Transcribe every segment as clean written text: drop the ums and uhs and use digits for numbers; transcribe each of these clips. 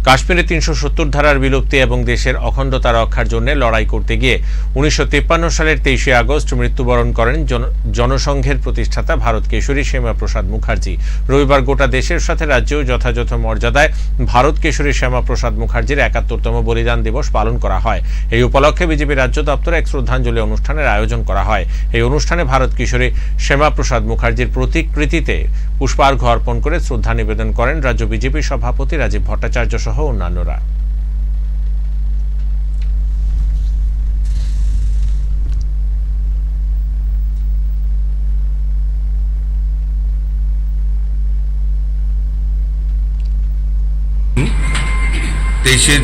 কাশ্মীরে ৩৭০ ধারার বিলুপ্তি এবং দেশের অখণ্ডতা রক্ষার জন্য লড়াই করতে গিয়ে ১৯৫৩ সালের ২৩শে আগস্ট মৃত্যুবরণ করেন জনসংঘের প্রতিষ্ঠাতা ভারত কেশরী শ্যামাপ্রসাদ মুখার্জি। রবিবার গোটা দেশের সাথে রাজ্যেও যথাযথ মর্যাদায় ভারত কেশরী শ্যামাপ্রসাদ মুখার্জির ৭১তম বলিদান দিবস পালন করা হয়। এই উপলক্ষে বিজেপি রাজ্য দপ্তরে এক শ্রদ্ধাঞ্জলি অনুষ্ঠানের আয়োজন করা হয়। এই অনুষ্ঠানে ভারত কেশরী শ্যামাপ্রসাদ মুখার্জির প্রতিকৃতিতে পুষ্পার্ঘ্য অর্পণ করে শ্রদ্ধা নিবেদন করেন রাজ্য বিজেপি সভাপতি রাজীব ভট্টাচার্য সহ অন্যান্যরা।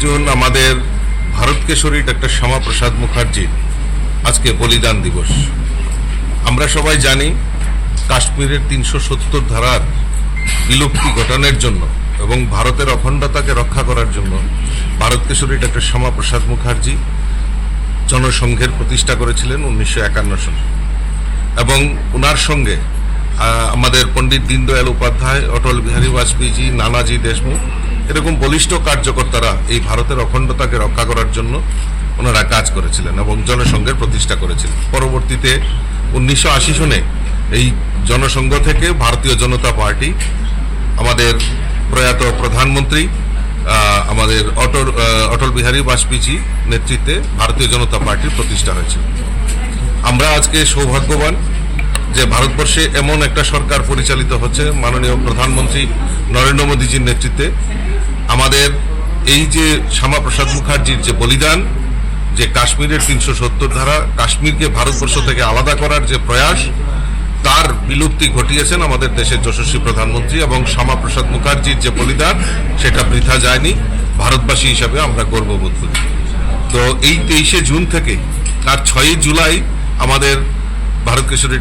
জুন আমাদের ভারত কেশরী ডক্টর শ্যামাপ্রসাদ মুখার্জি আজকে বলিদান দিবস। আমরা সবাই জানি কাশ্মীরের ৩৭০ ধারার বিলুপ্তি ঘটানোর জন্য এবং ভারতের অখণ্ডতাকে রক্ষা করার জন্য ভারত কেশরী ডক্টর শ্যামাপ্রসাদ মুখার্জি জনসংঘের প্রতিষ্ঠা করেছিলেন ১৯৫১ সালে এবং ওনার সঙ্গে আমাদের পণ্ডিত দীনদয়াল উপাধ্যায়, অটল বিহারী বাজপেয়ীজি, নানাজি দেশমুখ এরকম বলিষ্ঠ কার্যকর্তারা এই ভারতের অখণ্ডতাকে রক্ষা করার জন্য ওনারা কাজ করেছিলেন এবং জনসংঘের প্রতিষ্ঠা করেছিলেন। পরবর্তীতে ১৯৮০ সনে এই জনসংঘ থেকে ভারতীয় জনতা পার্টি আমাদের প্রয়াত প্রধানমন্ত্রী আমাদের অটল বিহারী বাজপেয়ীজি নেতৃত্বে ভারতীয় জনতা পার্টির প্রতিষ্ঠা হয়েছিল। আমরা আজকে সৌভাগ্যবান যে ভারতবর্ষে এমন একটা সরকার পরিচালিত হচ্ছে মাননীয় প্রধানমন্ত্রী নরেন্দ্র মোদীজির নেতৃত্বে। আমাদের এই যে শ্যামাপ্রসাদ মুখার্জির যে বলিদান, যে কাশ্মীরের ৩৭০ ধারা, কাশ্মীরকে ভারতবর্ষ থেকে আলাদা করার যে প্রয়াস, তার বিলুপ্তি ঘটিয়েছেন আমাদের দেশের যশস্বী প্রধানমন্ত্রী এবং শ্যামাপ্রসাদ মুখার্জির যে বলিদান সেটা বৃথা যায়নি। ভারতবাসী হিসাবে আমরা গর্ববোধ করি। তো এই ২৩শে জুন থেকে আর ৬ই জুলাই আমাদের ভারত কেশরী